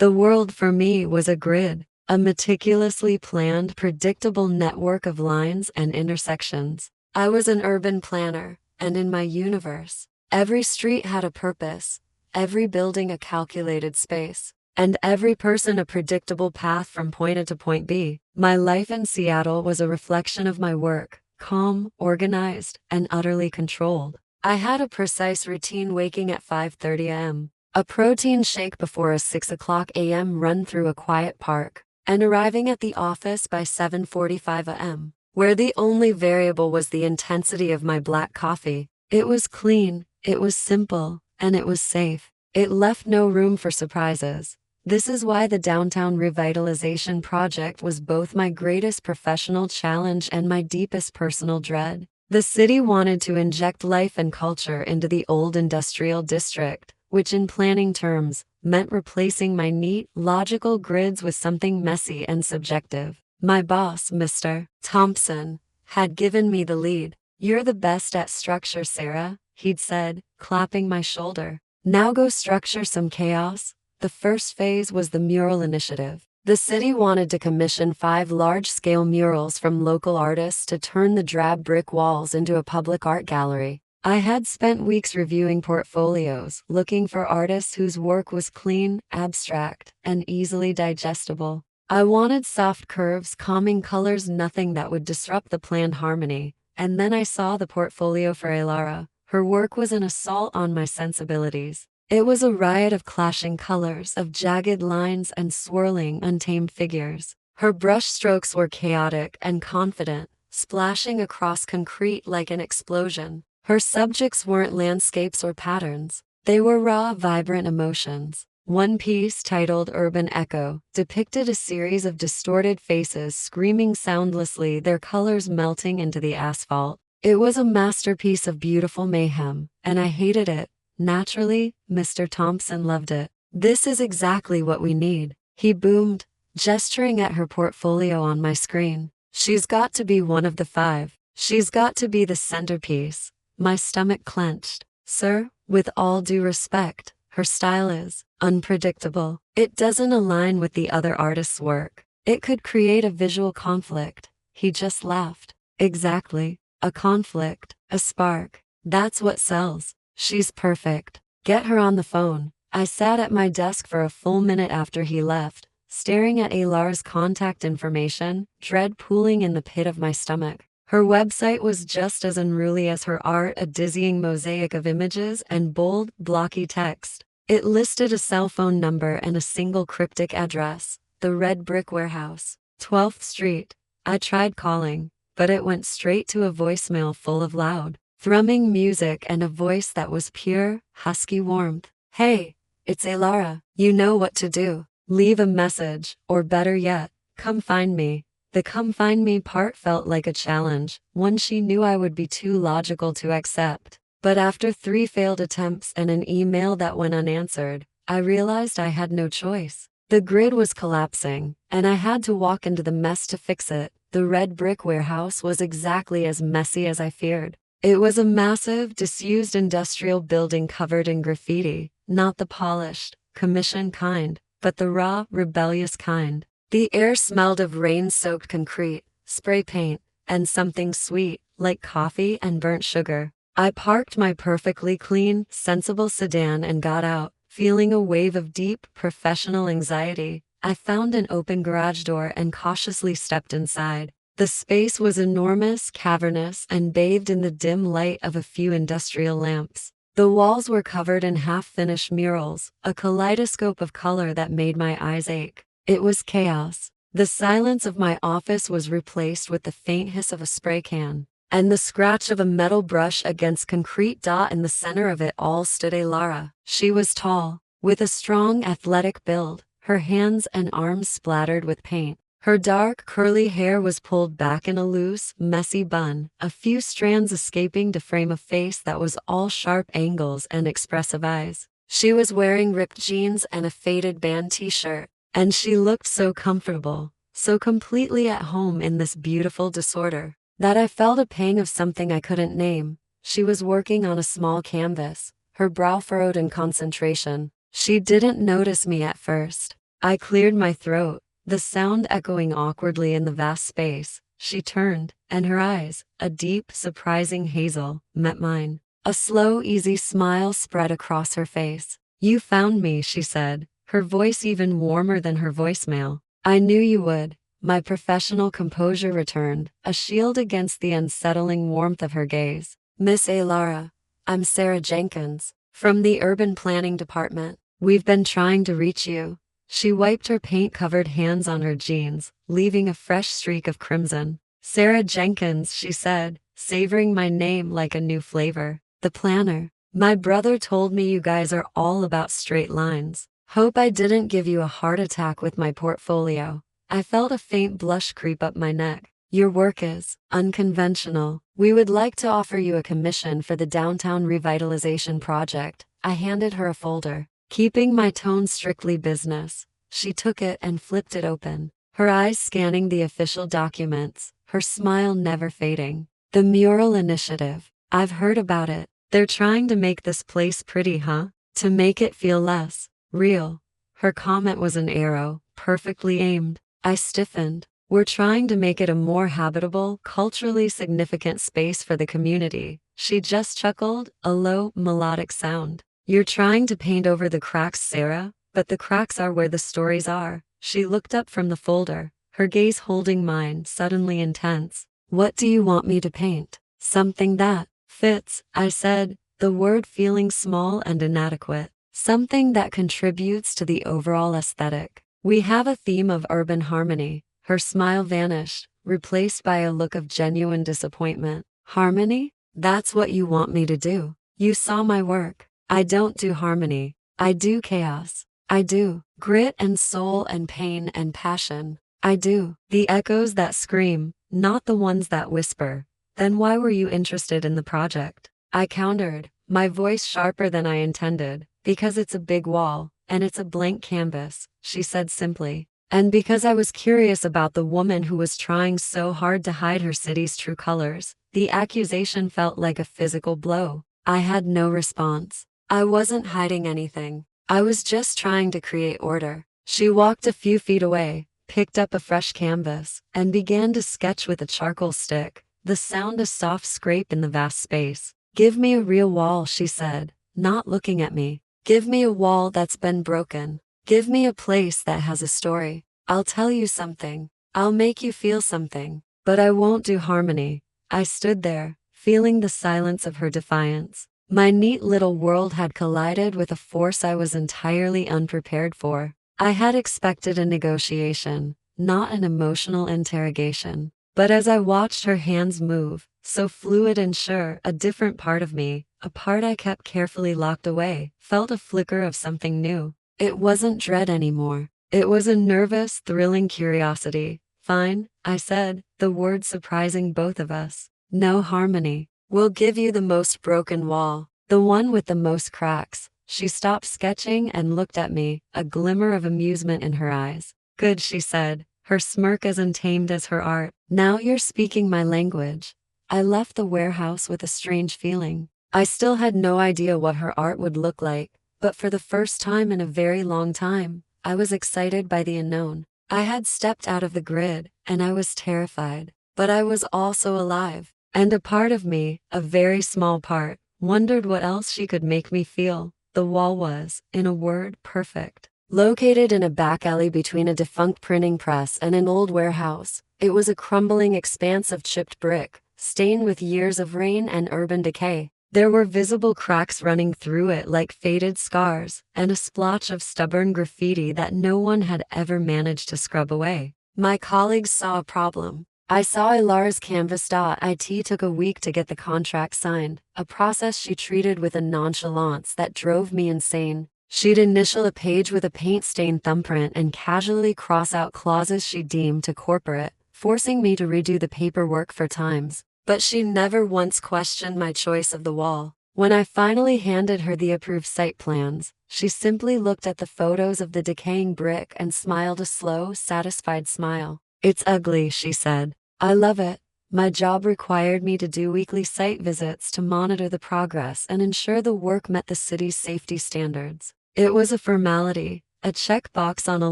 The world for me was a grid, a meticulously planned, predictable network of lines and intersections. I was an urban planner, and in my universe, every street had a purpose, every building a calculated space, and every person a predictable path from point A to point B. My life in Seattle was a reflection of my work, calm, organized, and utterly controlled. I had a precise routine, waking at 5:30 a.m., a protein shake before a 6 a.m. run through a quiet park, and arriving at the office by 7:45 a.m., where the only variable was the intensity of my black coffee. It was clean, it was simple, and it was safe. It left no room for surprises. This is why the downtown revitalization project was both my greatest professional challenge and my deepest personal dread. The city wanted to inject life and culture into the old industrial district, which in planning terms meant replacing my neat, logical grids with something messy and subjective. My boss, Mr. Thompson, had given me the lead. "You're the best at structure, Sara," he'd said, clapping my shoulder. "Now go structure some chaos." The first phase was the mural initiative. The city wanted to commission 5 large-scale murals from local artists to turn the drab brick walls into a public art gallery. I had spent weeks reviewing portfolios, looking for artists whose work was clean, abstract, and easily digestible. I wanted soft curves, calming colors, nothing that would disrupt the planned harmony. And then I saw the portfolio for Elara. Her work was an assault on my sensibilities. It was a riot of clashing colors, of jagged lines and swirling, untamed figures. Her brush strokes were chaotic and confident, splashing across concrete like an explosion. Her subjects weren't landscapes or patterns. They were raw, vibrant emotions. One piece, titled Urban Echo, depicted a series of distorted faces screaming soundlessly, their colors melting into the asphalt. It was a masterpiece of beautiful mayhem, and I hated it. Naturally, Mr. Thompson loved it. "This is exactly what we need," he boomed, gesturing at her portfolio on my screen. "She's got to be one of the 5. She's got to be the centerpiece." My stomach clenched. "Sir, with all due respect, her style is unpredictable. It doesn't align with the other artists' work. It could create a visual conflict." He just laughed. "Exactly. A conflict, a spark. That's what sells. She's perfect. Get her on the phone." I sat at my desk for a full minute after he left, staring at Elara's contact information, dread pooling in the pit of my stomach. Her website was just as unruly as her art, a dizzying mosaic of images and bold, blocky text. It listed a cell phone number and a single cryptic address: the Red Brick Warehouse, 12th Street. I tried calling, but it went straight to a voicemail full of loud, thrumming music and a voice that was pure, husky warmth. "Hey, it's Elara. You know what to do. Leave a message, or better yet, come find me." The "come find me" part felt like a challenge, one she knew I would be too logical to accept. But after 3 failed attempts and an email that went unanswered, I realized I had no choice. The grid was collapsing, and I had to walk into the mess to fix it. The Red Brick Warehouse was exactly as messy as I feared. It was a massive, disused industrial building covered in graffiti, not the polished, commissioned kind, but the raw, rebellious kind. The air smelled of rain-soaked concrete, spray paint, and something sweet, like coffee and burnt sugar. I parked my perfectly clean, sensible sedan and got out, feeling a wave of deep, professional anxiety. I found an open garage door and cautiously stepped inside. The space was enormous, cavernous, and bathed in the dim light of a few industrial lamps. The walls were covered in half-finished murals, a kaleidoscope of color that made my eyes ache. It was chaos. The silence of my office was replaced with the faint hiss of a spray can, and the scratch of a metal brush against concrete. In the center of it all stood Elara. She was tall, with a strong, athletic build, her hands and arms splattered with paint. Her dark, curly hair was pulled back in a loose, messy bun, a few strands escaping to frame a face that was all sharp angles and expressive eyes. She was wearing ripped jeans and a faded band t-shirt, and she looked so comfortable, so completely at home in this beautiful disorder, that I felt a pang of something I couldn't name. She was working on a small canvas, her brow furrowed in concentration. She didn't notice me at first. I cleared my throat, the sound echoing awkwardly in the vast space. She turned, and her eyes, a deep, surprising hazel, met mine. A slow, easy smile spread across her face. "You found me," she said, her voice even warmer than her voicemail. "I knew you would." My professional composure returned, a shield against the unsettling warmth of her gaze. "Miss Elara, I'm Sara Jenkins, from the Urban Planning Department. We've been trying to reach you." She wiped her paint-covered hands on her jeans, leaving a fresh streak of crimson. "Sara Jenkins," she said, savoring my name like a new flavor. "The planner. My brother told me you guys are all about straight lines. Hope I didn't give you a heart attack with my portfolio." I felt a faint blush creep up my neck. "Your work is unconventional. We would like to offer you a commission for the downtown revitalization project." I handed her a folder, keeping my tone strictly business. She took it and flipped it open, her eyes scanning the official documents, her smile never fading. "The mural initiative. I've heard about it. They're trying to make this place pretty, huh? To make it feel less real." Her comment was an arrow, perfectly aimed. I stiffened. "We're trying to make it a more habitable, culturally significant space for the community." She just chuckled, a low, melodic sound. "You're trying to paint over the cracks, Sara, but the cracks are where the stories are." She looked up from the folder, her gaze holding mine, suddenly intense. "What do you want me to paint?" "Something that fits," I said, the word feeling small and inadequate. "Something that contributes to the overall aesthetic. We have a theme of urban harmony." Her smile vanished, replaced by a look of genuine disappointment. "Harmony? That's what you want me to do? You saw my work. I don't do harmony. I do chaos. I do grit and soul and pain and passion. I do the echoes that scream, not the ones that whisper." "Then why were you interested in the project?" I countered, my voice sharper than I intended. "Because it's a big wall, and it's a blank canvas," she said simply. "And because I was curious about the woman who was trying so hard to hide her city's true colors." The accusation felt like a physical blow. I had no response. I wasn't hiding anything. I was just trying to create order. She walked a few feet away, picked up a fresh canvas, and began to sketch with a charcoal stick, the sound a soft scrape in the vast space. "Give me a real wall," she said, not looking at me. "Give me a wall that's been broken. Give me a place that has a story. I'll tell you something. I'll make you feel something. But I won't do harmony." I stood there, feeling the silence of her defiance. My neat little world had collided with a force I was entirely unprepared for. I had expected a negotiation, not an emotional interrogation. But as I watched her hands move, so fluid and sure, a different part of me, a part I kept carefully locked away, felt a flicker of something new. It wasn't dread anymore. It was a nervous, thrilling curiosity. "Fine," I said, the words surprising both of us. "No harmony. We'll give you the most broken wall, the one with the most cracks." She stopped sketching and looked at me, a glimmer of amusement in her eyes. "Good," she said, her smirk as untamed as her art. "Now you're speaking my language." I left the warehouse with a strange feeling. I still had no idea what her art would look like, but for the first time in a very long time, I was excited by the unknown. I had stepped out of the grid, and I was terrified, but I was also alive. And a part of me, a very small part, wondered what else she could make me feel. The wall was, in a word, perfect. Located in a back alley between a defunct printing press and an old warehouse, it was a crumbling expanse of chipped brick, stained with years of rain and urban decay. There were visible cracks running through it like faded scars, and a splotch of stubborn graffiti that no one had ever managed to scrub away. My colleagues saw a problem. I saw Elara's canvas. It took a week to get the contract signed, a process she treated with a nonchalance that drove me insane. She'd initial a page with a paint-stained thumbprint and casually cross out clauses she deemed too corporate, forcing me to redo the paperwork 4 times. But she never once questioned my choice of the wall. When I finally handed her the approved site plans, she simply looked at the photos of the decaying brick and smiled a slow, satisfied smile. "It's ugly," she said. "I love it. My job required me to do weekly site visits to monitor the progress and ensure the work met the city's safety standards. It was a formality, a checkbox on a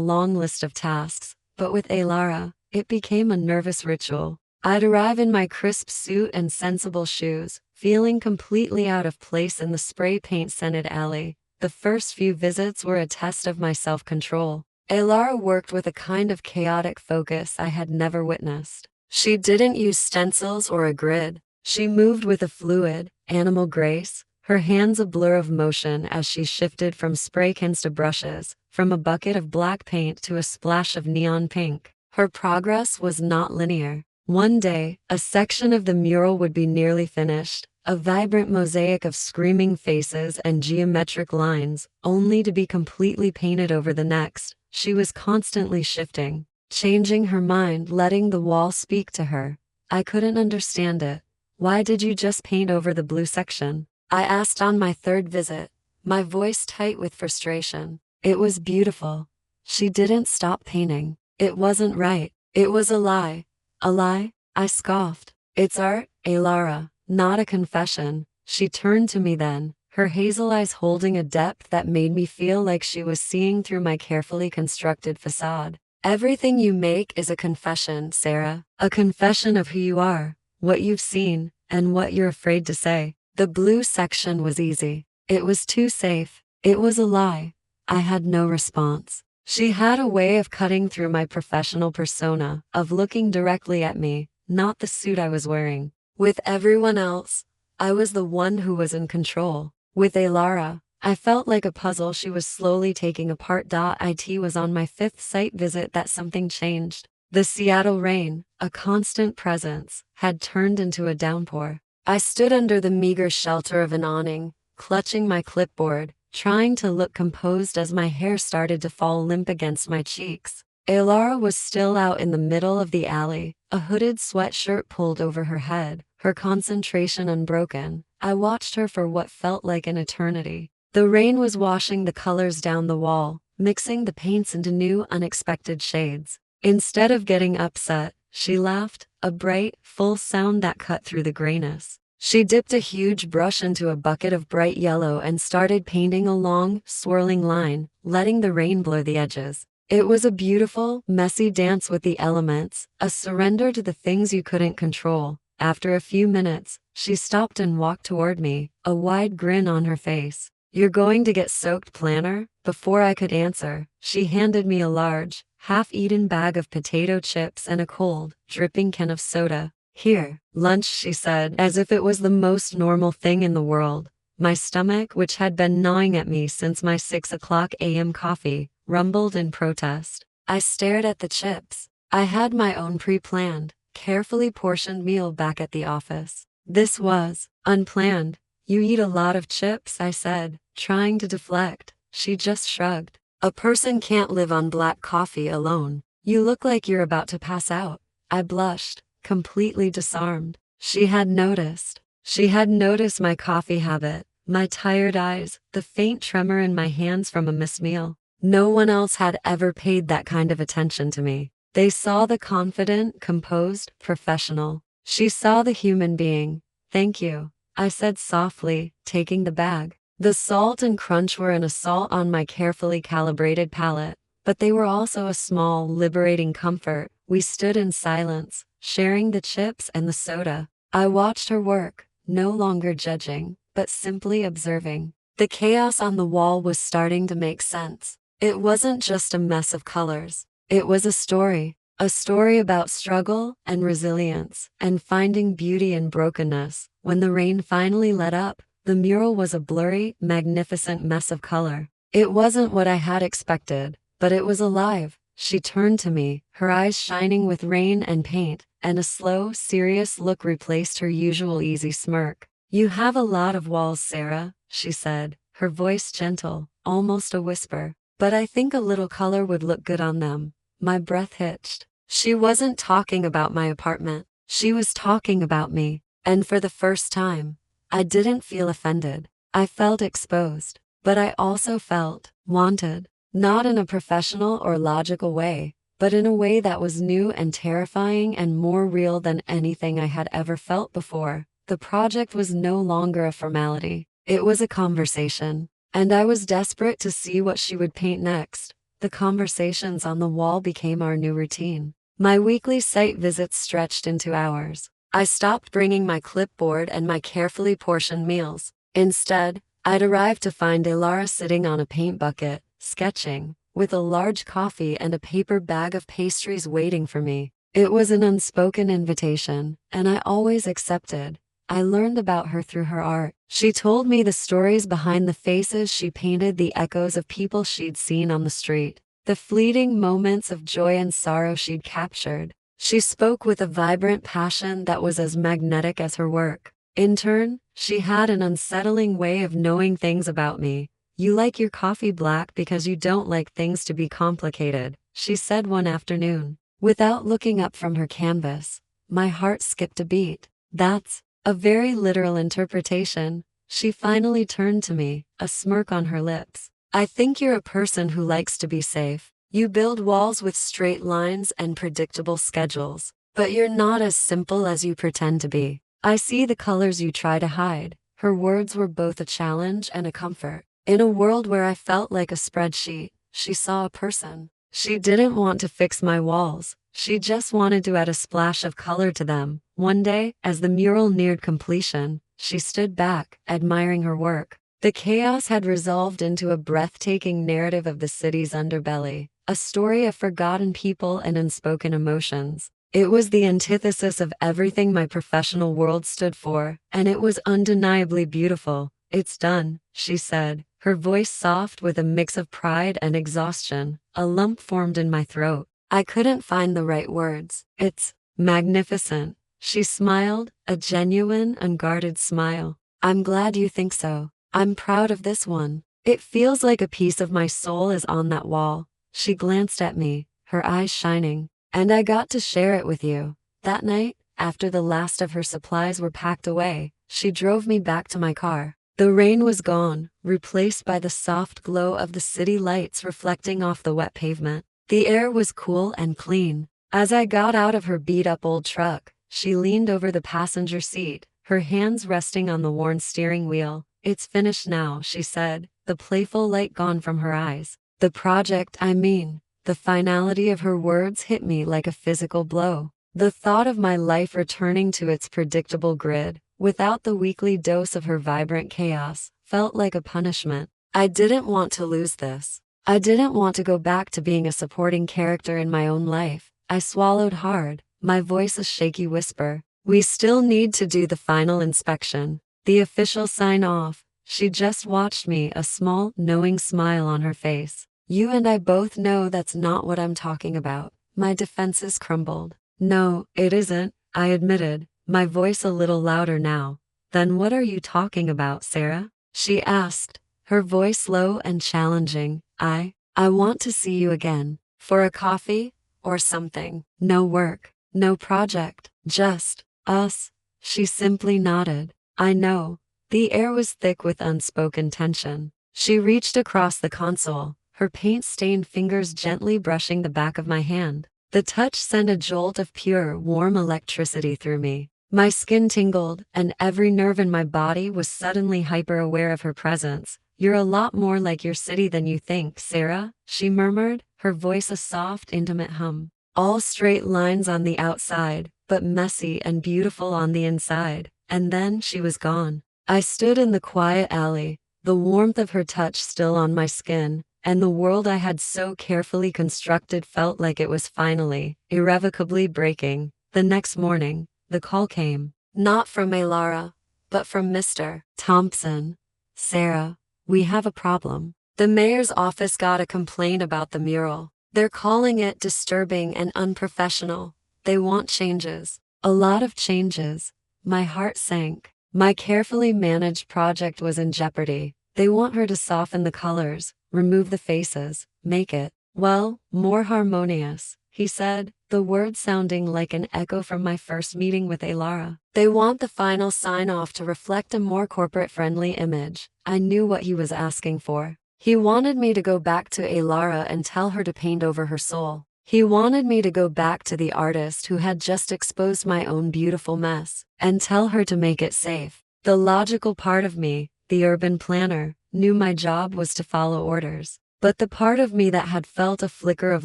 long list of tasks, but with Elara, it became a nervous ritual. I'd arrive in my crisp suit and sensible shoes, feeling completely out of place in the spray paint-scented alley. The first few visits were a test of my self-control. Elara worked with a kind of chaotic focus I had never witnessed. She didn't use stencils or a grid. She moved with a fluid, animal grace, her hands a blur of motion as she shifted from spray cans to brushes, from a bucket of black paint to a splash of neon pink. Her progress was not linear. One day, a section of the mural would be nearly finished, a vibrant mosaic of screaming faces and geometric lines, only to be completely painted over the next. She was constantly shifting, changing her mind, letting the wall speak to her. I couldn't understand it. Why did you just paint over the blue section? I asked on my third visit, my voice tight with frustration. It was beautiful. She didn't stop painting. It wasn't right. It was a lie. A lie? I scoffed. It's art, Elara, not a confession. She turned to me then, her hazel eyes holding a depth that made me feel like she was seeing through my carefully constructed facade. Everything you make is a confession, Sara. A confession of who you are, what you've seen, and what you're afraid to say. The blue section was easy. It was too safe. It was a lie. I had no response. She had a way of cutting through my professional persona, of looking directly at me, not the suit I was wearing. With everyone else, I was the one who was in control. With Elara, I felt like a puzzle she was slowly taking apart. It was on my fifth site visit that something changed. The Seattle rain, a constant presence, had turned into a downpour. I stood under the meager shelter of an awning, clutching my clipboard, trying to look composed as my hair started to fall limp against my cheeks. Elara was still out in the middle of the alley, a hooded sweatshirt pulled over her head, her concentration unbroken. I watched her for what felt like an eternity. The rain was washing the colors down the wall, mixing the paints into new, unexpected shades. Instead of getting upset, she laughed, a bright, full sound that cut through the grayness. She dipped a huge brush into a bucket of bright yellow and started painting a long, swirling line, letting the rain blur the edges. It was a beautiful, messy dance with the elements, a surrender to the things you couldn't control. After a few minutes, she stopped and walked toward me, a wide grin on her face. "You're going to get soaked, planner?" Before I could answer, she handed me a large, half-eaten bag of potato chips and a cold, dripping can of soda. "Here, lunch," she said, as if it was the most normal thing in the world. My stomach, which had been gnawing at me since my 6 a.m. coffee, rumbled in protest. I stared at the chips. I had my own pre-planned, carefully portioned meal back at the office. This was unplanned. "You eat a lot of chips," I said, trying to deflect. She just shrugged. "A person can't live on black coffee alone. You look like you're about to pass out." I blushed, completely disarmed. She had noticed. She had noticed my coffee habit, my tired eyes, the faint tremor in my hands from a missed meal. No one else had ever paid that kind of attention to me. They saw the confident, composed, professional. She saw the human being. "Thank you," I said softly, taking the bag. The salt and crunch were an assault on my carefully calibrated palate, but they were also a small, liberating comfort. We stood in silence, sharing the chips and the soda. I watched her work, no longer judging, but simply observing. The chaos on the wall was starting to make sense. It wasn't just a mess of colors. It was a story about struggle and resilience, and finding beauty in brokenness. When the rain finally let up, the mural was a blurry, magnificent mess of color. It wasn't what I had expected, but it was alive. She turned to me, her eyes shining with rain and paint, and a slow, serious look replaced her usual easy smirk. "You have a lot of walls, Sara," she said, her voice gentle, almost a whisper. "But I think a little color would look good on them." My breath hitched. She wasn't talking about my apartment. She was talking about me. And for the first time, I didn't feel offended. I felt exposed. But I also felt wanted. Not in a professional or logical way, but in a way that was new and terrifying and more real than anything I had ever felt before. The project was no longer a formality. It was a conversation. And I was desperate to see what she would paint next. The conversations on the wall became our new routine. My weekly site visits stretched into hours. I stopped bringing my clipboard and my carefully portioned meals. Instead, I'd arrive to find Elara sitting on a paint bucket, sketching, with a large coffee and a paper bag of pastries waiting for me. It was an unspoken invitation, and I always accepted. I learned about her through her art. She told me the stories behind the faces she painted, the echoes of people she'd seen on the street, the fleeting moments of joy and sorrow she'd captured. She spoke with a vibrant passion that was as magnetic as her work. In turn, she had an unsettling way of knowing things about me. "You like your coffee black because you don't like things to be complicated," she said one afternoon. Without looking up from her canvas, my heart skipped a beat. "That's a very literal interpretation." She finally turned to me, a smirk on her lips. "I think you're a person who likes to be safe. You build walls with straight lines and predictable schedules, but you're not as simple as you pretend to be. I see the colors you try to hide." Her words were both a challenge and a comfort. In a world where I felt like a spreadsheet, she saw a person. She didn't want to fix my walls. She just wanted to add a splash of color to them. One day, as the mural neared completion, she stood back, admiring her work. The chaos had resolved into a breathtaking narrative of the city's underbelly, a story of forgotten people and unspoken emotions. It was the antithesis of everything my professional world stood for, and it was undeniably beautiful. "It's done," she said, her voice soft with a mix of pride and exhaustion. A lump formed in my throat. I couldn't find the right words. "It's magnificent." She smiled, a genuine, unguarded smile. "I'm glad you think so. I'm proud of this one. It feels like a piece of my soul is on that wall." She glanced at me, her eyes shining. "And I got to share it with you." That night, after the last of her supplies were packed away, she drove me back to my car. The rain was gone, replaced by the soft glow of the city lights reflecting off the wet pavement. The air was cool and clean. As I got out of her beat-up old truck, she leaned over the passenger seat, her hands resting on the worn steering wheel. "It's finished now," she said, the playful light gone from her eyes. The project, I mean. The finality of her words hit me like a physical blow. The thought of my life returning to its predictable grid, without the weekly dose of her vibrant chaos, felt like a punishment. I didn't want to lose this. I didn't want to go back to being a supporting character in my own life. I swallowed hard, my voice a shaky whisper. "We still need to do the final inspection, the official sign-off." She just watched me, a small, knowing smile on her face. "You and I both know that's not what I'm talking about." My defenses crumbled. "No, it isn't," I admitted, my voice a little louder now. "Then what are you talking about, Sara?" she asked, her voice low and challenging. I want to see you again. For a coffee, or something. No work, no project, just us." She simply nodded. "I know." The air was thick with unspoken tension. She reached across the console, her paint-stained fingers gently brushing the back of my hand. The touch sent a jolt of pure, warm electricity through me. My skin tingled, and every nerve in my body was suddenly hyper-aware of her presence. "You're a lot more like your city than you think, Sara," she murmured, her voice a soft, intimate hum. "All straight lines on the outside, but messy and beautiful on the inside." And then she was gone. I stood in the quiet alley, the warmth of her touch still on my skin, and the world I had so carefully constructed felt like it was finally, irrevocably breaking. The next morning, the call came. Not from Elara, but from Mr. Thompson. "Sara, we have a problem. The mayor's office got a complaint about the mural. They're calling it disturbing and unprofessional. They want changes." A lot of changes. My heart sank. My carefully managed project was in jeopardy. They want her to soften the colors, remove the faces, make it, well, more harmonious, he said, the words sounding like an echo from my first meeting with Elara. "They want the final sign-off to reflect a more corporate-friendly image." I knew what he was asking for. He wanted me to go back to Elara and tell her to paint over her soul. He wanted me to go back to the artist who had just exposed my own beautiful mess, and tell her to make it safe. The logical part of me, the urban planner, knew my job was to follow orders. But the part of me that had felt a flicker of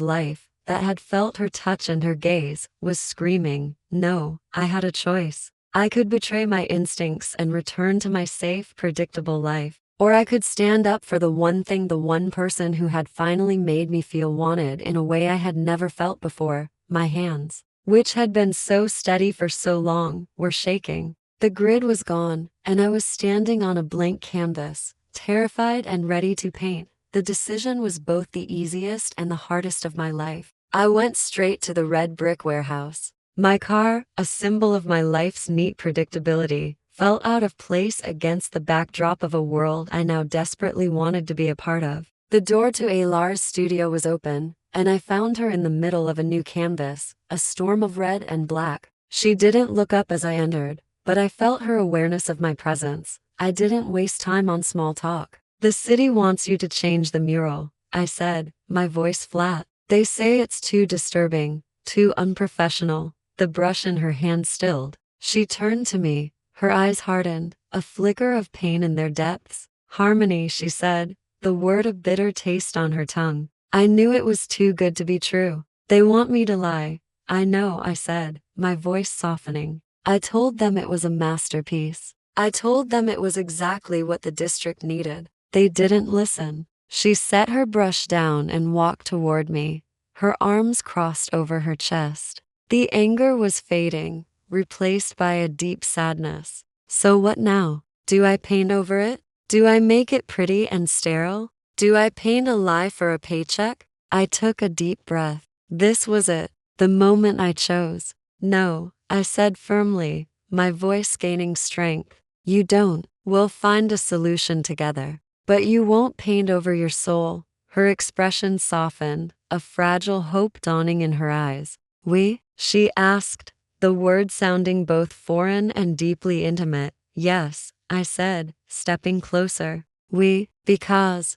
life, that had felt her touch and her gaze, was screaming, no. I had a choice. I could betray my instincts and return to my safe, predictable life. Or I could stand up for the one thing, the one person who had finally made me feel wanted in a way I had never felt before. My hands, which had been so steady for so long, were shaking. The grid was gone, and I was standing on a blank canvas, terrified and ready to paint. The decision was both the easiest and the hardest of my life. I went straight to the red brick warehouse. My car, a symbol of my life's neat predictability, felt out of place against the backdrop of a world I now desperately wanted to be a part of. The door to Elara's studio was open, and I found her in the middle of a new canvas, a storm of red and black. She didn't look up as I entered, but I felt her awareness of my presence. I didn't waste time on small talk. The city wants you to change the mural, I said, my voice flat. They say it's too disturbing, too unprofessional. The brush in her hand stilled. She turned to me, her eyes hardened, a flicker of pain in their depths. Harmony, she said, the word of bitter taste on her tongue. I knew it was too good to be true. They want me to lie. I know, I said, my voice softening. I told them it was a masterpiece. I told them it was exactly what the district needed. They didn't listen. She set her brush down and walked toward me, her arms crossed over her chest. The anger was fading, replaced by a deep sadness. So what now? Do I paint over it? Do I make it pretty and sterile? Do I paint a lie for a paycheck? I took a deep breath. This was it, the moment I chose. No, I said firmly, my voice gaining strength. You don't. We'll find a solution together. But you won't paint over your soul. Her expression softened, a fragile hope dawning in her eyes. We? She asked, the word sounding both foreign and deeply intimate. Yes, I said, stepping closer. We? Because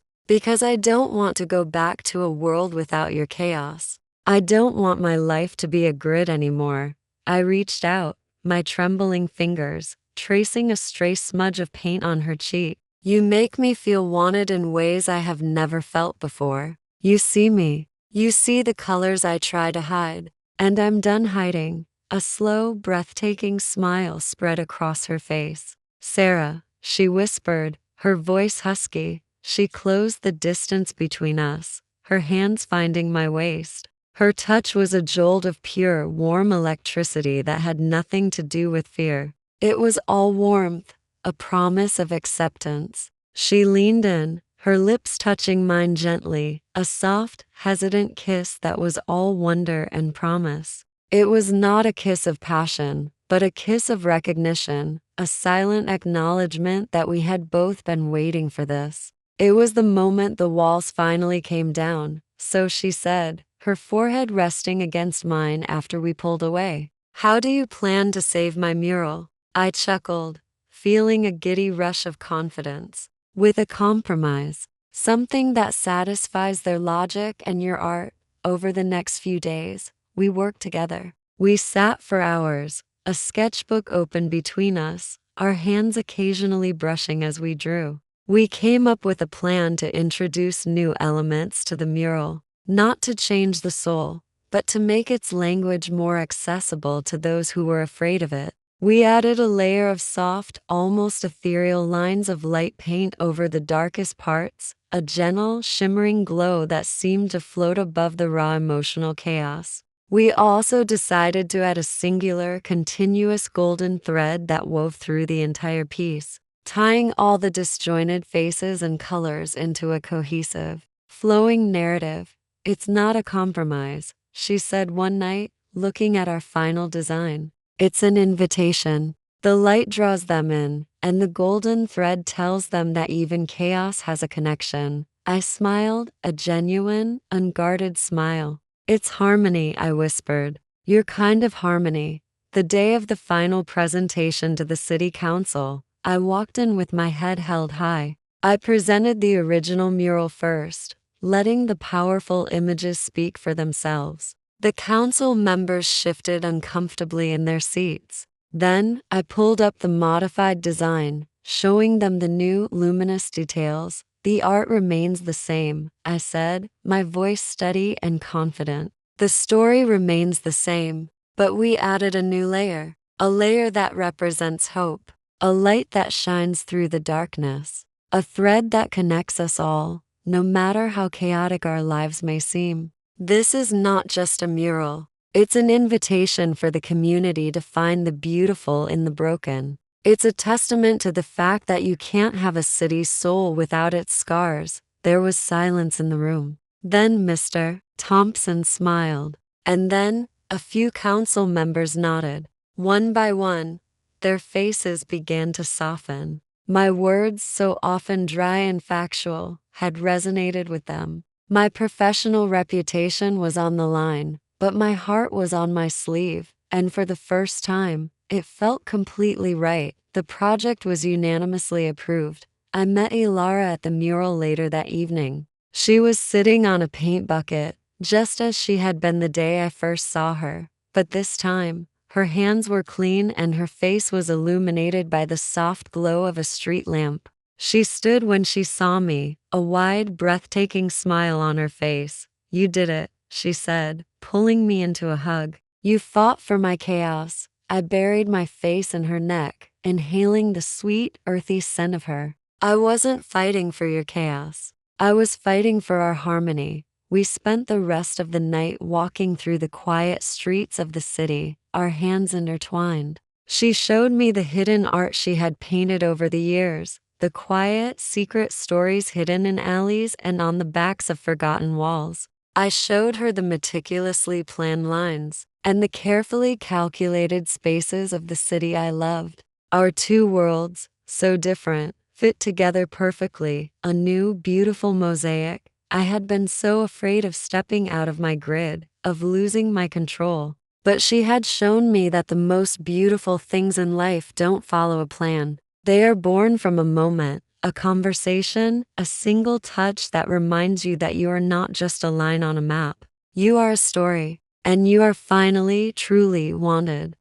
I don't want to go back to a world without your chaos. I don't want my life to be a grid anymore. I reached out, my trembling fingers, tracing a stray smudge of paint on her cheek. You make me feel wanted in ways I have never felt before. You see me. You see the colors I try to hide. And I'm done hiding. A slow, breathtaking smile spread across her face. Sara, she whispered, her voice husky. She closed the distance between us, her hands finding my waist. Her touch was a jolt of pure, warm electricity that had nothing to do with fear. It was all warmth, a promise of acceptance. She leaned in, her lips touching mine gently, a soft, hesitant kiss that was all wonder and promise. It was not a kiss of passion, but a kiss of recognition, a silent acknowledgement that we had both been waiting for this. It was the moment the walls finally came down, so she said, her forehead resting against mine after we pulled away. How do you plan to save my mural? I chuckled, feeling a giddy rush of confidence. With a compromise, something that satisfies their logic and your art. Over the next few days, we worked together. We sat for hours, a sketchbook open between us, our hands occasionally brushing as we drew. We came up with a plan to introduce new elements to the mural, not to change the soul, but to make its language more accessible to those who were afraid of it. We added a layer of soft, almost ethereal lines of light paint over the darkest parts, a gentle, shimmering glow that seemed to float above the raw emotional chaos. We also decided to add a singular, continuous golden thread that wove through the entire piece, tying all the disjointed faces and colors into a cohesive, flowing narrative. It's not a compromise, she said one night, looking at our final design. It's an invitation. The light draws them in, and the golden thread tells them that even chaos has a connection. I smiled, a genuine, unguarded smile. It's harmony, I whispered. Your kind of harmony. The day of the final presentation to the city council, I walked in with my head held high. I presented the original mural first, letting the powerful images speak for themselves. The council members shifted uncomfortably in their seats. Then, I pulled up the modified design, showing them the new, luminous details, The art remains the same, I said, my voice steady and confident. The story remains the same, but we added a new layer, a layer that represents hope, a light that shines through the darkness, a thread that connects us all, no matter how chaotic our lives may seem. This is not just a mural. It's an invitation for the community to find the beautiful in the broken. It's a testament to the fact that you can't have a city's soul without its scars. There was silence in the room. Then Mr. Thompson smiled. And then, a few council members nodded. One by one, their faces began to soften. My words, so often dry and factual, had resonated with them. My professional reputation was on the line, but my heart was on my sleeve, and for the first time, it felt completely right. The project was unanimously approved. I met Elara at the mural later that evening. She was sitting on a paint bucket, just as she had been the day I first saw her, but this time, her hands were clean and her face was illuminated by the soft glow of a street lamp. She stood when she saw me, a wide, breathtaking smile on her face. "You did it," she said, pulling me into a hug. "You fought for my chaos." I buried my face in her neck, inhaling the sweet, earthy scent of her. "I wasn't fighting for your chaos. I was fighting for our harmony." We spent the rest of the night walking through the quiet streets of the city, our hands intertwined. She showed me the hidden art she had painted over the years, the quiet, secret stories hidden in alleys and on the backs of forgotten walls. I showed her the meticulously planned lines and the carefully calculated spaces of the city I loved. Our two worlds, so different, fit together perfectly, a new, beautiful mosaic. I had been so afraid of stepping out of my grid, of losing my control. But she had shown me that the most beautiful things in life don't follow a plan. They are born from a moment, a conversation, a single touch that reminds you that you are not just a line on a map. You are a story, and you are finally, truly wanted.